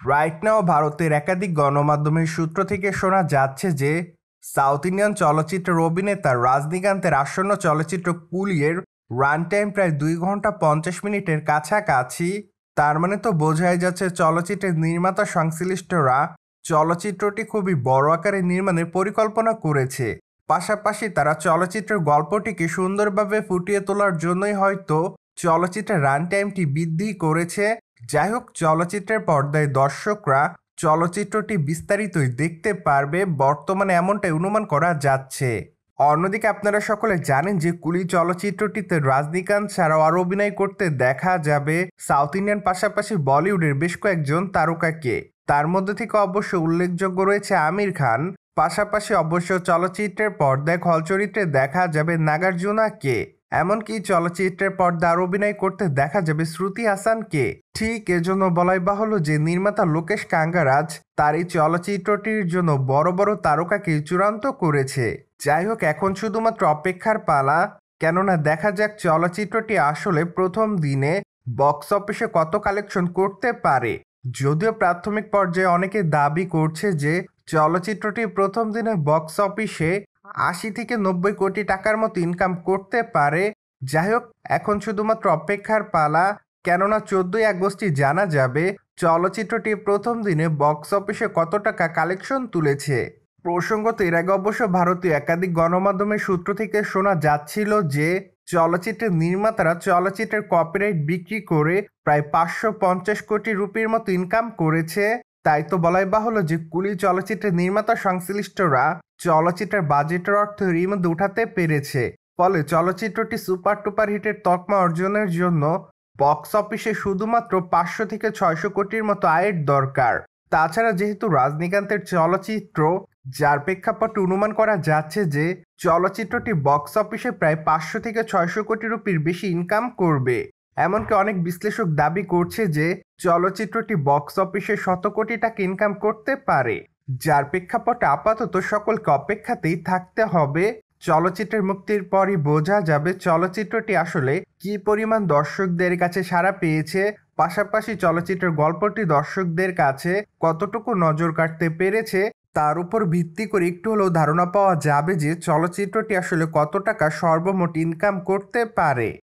Right now ভারতের একাধিক গণমাধ্যমের সূত্র থেকে শোনা যাচ্ছে যে সাউথ ইন্ডিয়ান চলচ্চিত্রের অভিনেতা রজনীকান্তের আসন্ন চলচ্চিত্র কুলির রান টাইম প্রায় 2 ঘন্টা 50 মিনিটের কাছাকাছি। তার মানে তো বোঝাই যাচ্ছে চলচ্চিত্রের নির্মাতা সংশ্লিষ্টরা চলচ্চিত্রটি খুবই বড় আকারে নির্মাণের পরিকল্পনা করেছে। পাশাপাশি তারা চলচ্চিত্রের গল্পটিকে সুন্দরভাবে ফুটিয়ে তোলার জন্যই হয়তো চলচ্চিত্রের রান টাইমটি বৃদ্ধি করেছে। যাই হোক, চলচ্চিত্রের পর্দায় দর্শকরা চলচ্চিত্রটি বিস্তারিতই দেখতে পারবে, বর্তমানে এমনটাই অনুমান করা যাচ্ছে। অন্যদিকে আপনারা সকলে জানেন যে কুলি চলচ্চিত্রটিতে রজনীকান্ত ছাড়াও আরও অভিনয় করতে দেখা যাবে সাউথ ইন্ডিয়ান পাশাপাশি বলিউডের বেশ কয়েকজন তারকাকে। তার মধ্যে থেকে অবশ্য উল্লেখযোগ্য রয়েছে আমির খান। পাশাপাশি অবশ্য চলচ্চিত্রের পর্দায় খল চরিত্রে দেখা যাবে নাগার্জুনাকে। এমনকি চলচ্চিত্রের পর্দা আরও অভিনয় করতে দেখা যাবে শ্রুতি হাসানকে। ঠিক এজন্য বলাই বাহুল্য যে নির্মাতা লোকেশ কাঙ্গারাজ তার এই চলচ্চিত্রটির জন্য বড় বড় তারকাকে চূড়ান্ত করেছে। যাই হোক, এখন শুধুমাত্র অপেক্ষার পালা, কেননা দেখা যাক চলচ্চিত্রটি আসলে প্রথম দিনে বক্স অফিসে কত কালেকশন করতে পারে। যদিও প্রাথমিক পর্যায়ে অনেকে দাবি করছে যে চলচ্চিত্রটি প্রথম দিনে বক্স অফিসে 80 থেকে 90 কোটি টাকার মতো ইনকাম করতে পারে। যাই হোক, এখন শুধুমাত্র অপেক্ষার পালা, কেননা 14ই আগস্টই জানা যাবে চলচ্চিত্রটি প্রথম দিনে বক্স অফিসে কত টাকা কালেকশন তুলেছে। প্রসঙ্গত, এর আগে অবশ্য ভারতীয় একাধিক গণমাধ্যমের সূত্র থেকে শোনা যাচ্ছিল যে চলচ্চিত্রের নির্মাতারা চলচ্চিত্রের কপিরাইট বিক্রি করে প্রায় 550 কোটি রুপির মতো ইনকাম করেছে। তাই তো বলাই বাহুল্য যে কুলি চলচ্চিত্রের নির্মাতা সংশ্লিষ্টরা চলচ্চিত্রের বাজেটের অর্থ এরই মধ্যে উঠাতে পেরেছে। ফলে চলচ্চিত্রটি সুপার টুপার হিটের তকমা অর্জনের জন্য বক্স অফিসে শুধুমাত্র 500 থেকে 600 কোটির মতো আয়ের দরকার। তাছাড়া যেহেতু রজনীকান্তের চলচ্চিত্র, যার প্রেক্ষাপটে অনুমান করা যাচ্ছে যে চলচ্চিত্রটি বক্স অফিসে প্রায় 500 থেকে 600 কোটি রুপির বেশি ইনকাম করবে। এমনকি অনেক বিশ্লেষক দাবি করছে যে চলচ্চিত্রটি বক্স অফিসে 100 কোটি টাকা ইনকাম করতে পারে। যার প্রেক্ষাপটে আপাতত সকলকে অপেক্ষাতেই থাকতে হবে। চলচ্চিত্রের মুক্তির পরই বোঝা যাবে চলচ্চিত্রটি আসলে কী পরিমাণ দর্শকদের কাছে সাড়া পেয়েছে, পাশাপাশি চলচ্চিত্রের গল্পটি দর্শকদের কাছে কতটুকু নজর কাটতে পেরেছে। তার উপর ভিত্তি করে একটু হলেও ধারণা পাওয়া যাবে যে চলচ্চিত্রটি আসলে কত টাকা সর্বমোট ইনকাম করতে পারে।